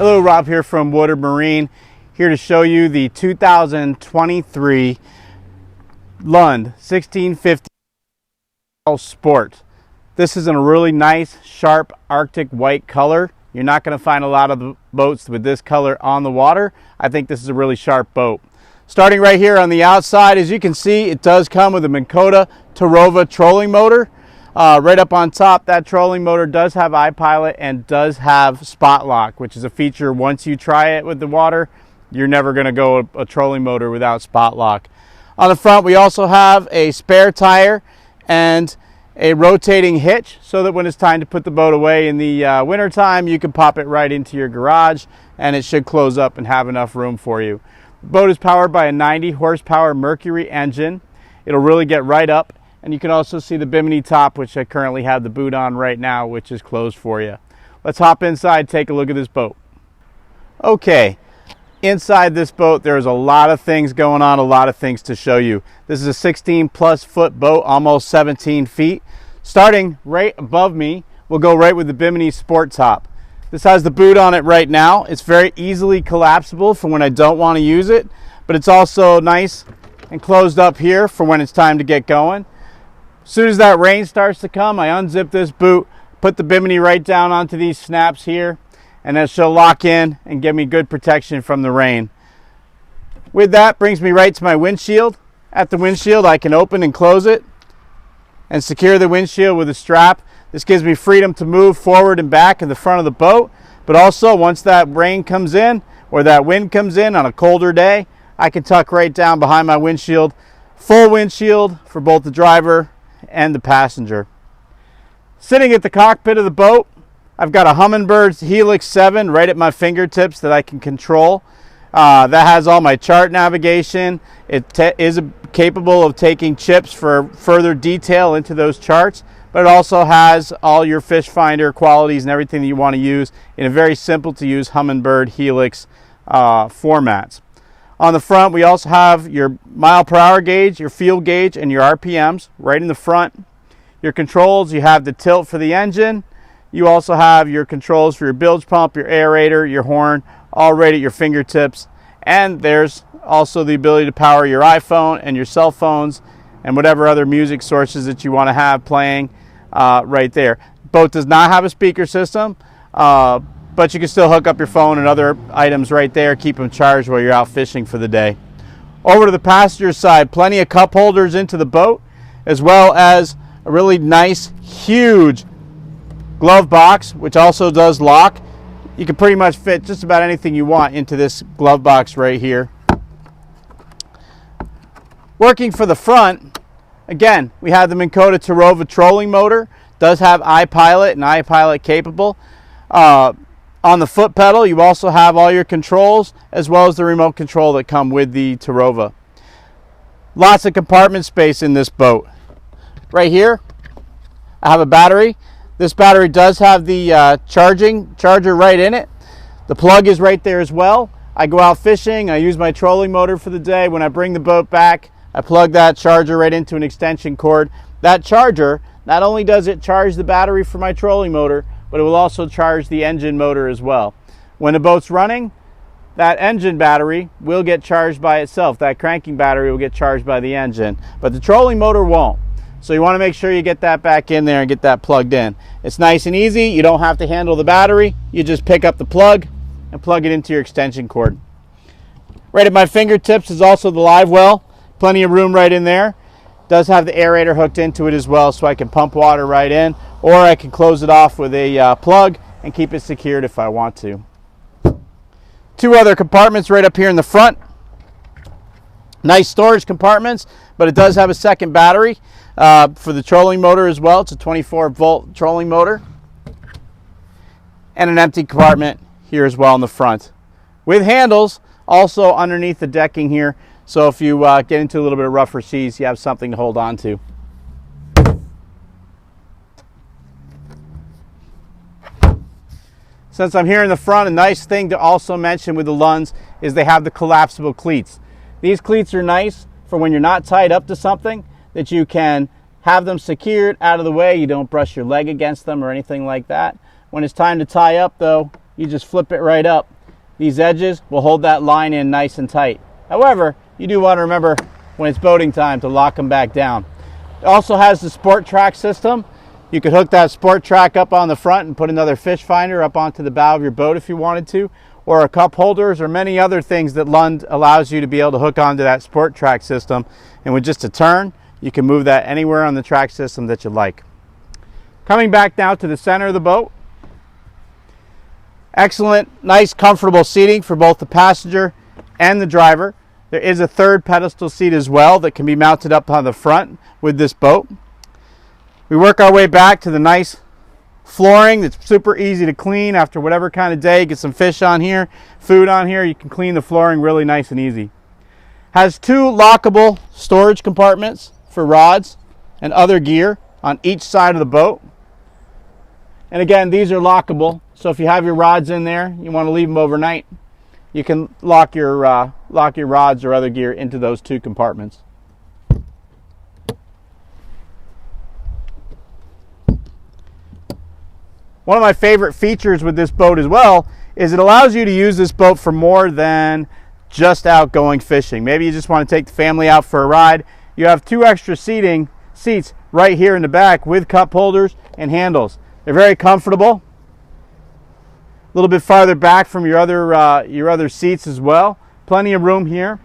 Hello, Rob here from Woodard Marine, here to show you the 2023 Lund 1650 Sport. This is in a really nice, sharp Arctic white color. You're not going to find a lot of boats with this color on the water. I think this is a really sharp boat. Starting right here on the outside, as you can see, it does come with a Minn Kota Terrova trolling motor. Right up on top, that trolling motor does have iPilot and does have spot lock, which is a feature once you try it with the water, you're never going to go a trolling motor without spot lock. On the front, we also have a spare tire and a rotating hitch so that when it's time to put the boat away in the winter time, you can pop it right into your garage and it should close up and have enough room for you. The boat is powered by a 90 horsepower Mercury engine. It'll really get right up. And you can also see the bimini top, which I currently have the boot on right now, which is closed for you. Let's hop inside, take a look at this boat. Okay, inside this boat, there's a lot of things going on, a lot of things to show you. This is a 16+ foot boat, almost 17 feet. Starting right above me, we'll go right with the bimini sport top. This has the boot on it right now. It's very easily collapsible for when I don't want to use it, but it's also nice and closed up here for when it's time to get going. As soon as that rain starts to come, I unzip this boot, put the bimini right down onto these snaps here, and then she'll lock in and give me good protection from the rain. With that, brings me right to my windshield. At the windshield, I can open and close it and secure the windshield with a strap. This gives me freedom to move forward and back in the front of the boat, but also once that rain comes in or that wind comes in on a colder day, I can tuck right down behind my windshield. Full windshield for both the driver and the passenger. Sitting at the cockpit of the boat, I've got a Humminbird Helix 7 right at my fingertips that I can control. That has all my chart navigation. It is capable of taking chips for further detail into those charts, but it also has all your fish finder qualities and everything that you want to use in a very simple to use Humminbird Helix formats. On the front, we also have your mile per hour gauge, your fuel gauge, and your RPMs right in the front. Your controls, you have the tilt for the engine. You also have your controls for your bilge pump, your aerator, your horn, all right at your fingertips. And there's also the ability to power your iPhone and your cell phones and whatever other music sources that you want to have playing right there. Boat does not have a speaker system. But you can still hook up your phone and other items right there, keep them charged while you're out fishing for the day. Over to the passenger side, plenty of cup holders into the boat, as well as a really nice, huge glove box, which also does lock. You can pretty much fit just about anything you want into this glove box right here. Working for the front, again, we have the Minn Kota Terrova trolling motor. Does have iPilot and iPilot capable. On the foot pedal, you also have all your controls as well as the remote control that come with the Terrova. Lots of compartment space in this boat. Right here, I have a battery. This battery does have the charger right in it. The plug is right there as well. I go out fishing, I use my trolling motor for the day. When I bring the boat back, I plug that charger right into an extension cord. That charger, not only does it charge the battery for my trolling motor, but it will also charge the engine motor as well. When the boat's running, that engine battery will get charged by itself. That cranking battery will get charged by the engine, but the trolling motor won't. So you want to make sure you get that back in there and get that plugged in. It's nice and easy. You don't have to handle the battery. You just pick up the plug and plug it into your extension cord. Right at my fingertips is also the live well. Plenty of room right in there. Does have the aerator hooked into it as well, so I can pump water right in, or I can close it off with a plug and keep it secured if I want to. Two other compartments right up here in the front. Nice storage compartments, but it does have a second battery for the trolling motor as well. It's a 24-volt trolling motor. And an empty compartment here as well in the front. With handles also underneath the decking here, so if you get into a little bit of rougher seas, you have something to hold on to. Since I'm here in the front, a nice thing to also mention with the Lunds is they have the collapsible cleats. These cleats are nice for when you're not tied up to something, that you can have them secured out of the way. You don't brush your leg against them or anything like that. When it's time to tie up though, you just flip it right up These edges will hold that line in nice and tight. However, you do want to remember when it's boating time to lock them back down. It also has the sport track system. You could hook that sport track up on the front and put another fish finder up onto the bow of your boat if you wanted to, or a cup holders, or many other things that Lund allows you to be able to hook onto that sport track system. And with just a turn, you can move that anywhere on the track system that you like. Coming back now to the center of the boat. Excellent, nice, comfortable seating for both the passenger and the driver. There is a third pedestal seat as well that can be mounted up on the front with this boat. We work our way back to the nice flooring that's super easy to clean after whatever kind of day. Get some fish on here, food on here. You can clean the flooring really nice and easy. Has two lockable storage compartments for rods and other gear on each side of the boat. And again, these are lockable. So if you have your rods in there, you want to leave them overnight, you can lock your rods or other gear into those two compartments. One of my favorite features with this boat as well is it allows you to use this boat for more than just outgoing fishing. Maybe you just want to take the family out for a ride. You have two extra seats right here in the back with cup holders and handles. They're very comfortable. A little bit farther back from your other seats as well. Plenty of room here.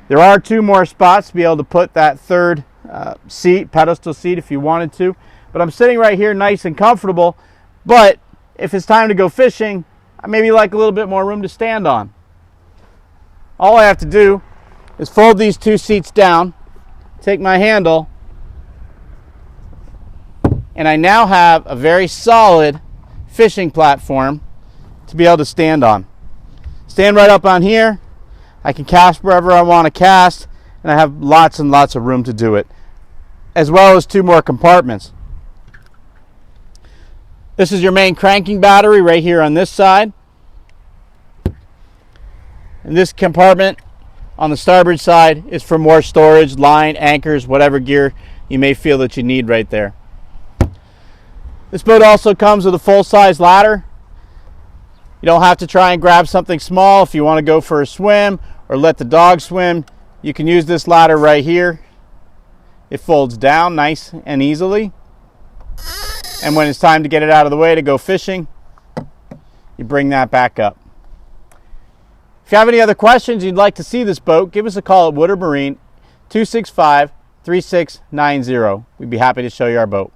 There are two more spots to be able to put that third pedestal seat if you wanted to. But I'm sitting right here nice and comfortable. But if it's time to go fishing, I maybe like a little bit more room to stand on. All I have to do is fold these two seats down, take my handle, and I now have a very solid fishing platform to be able to stand on. Stand right up on here. I can cast wherever I want to cast, and I have lots and lots of room to do it, as well as two more compartments. This is your main cranking battery right here on this side. And this compartment on the starboard side is for more storage, line, anchors, whatever gear you may feel that you need right there. This boat also comes with a full-size ladder. You don't have to try and grab something small if you want to go for a swim or let the dog swim. You can use this ladder right here. It folds down nice and easily. And when it's time to get it out of the way to go fishing, you bring that back up. If you have any other questions you'd like to see this boat, give us a call at Woodard Marine, 265-3690. We'd be happy to show you our boat.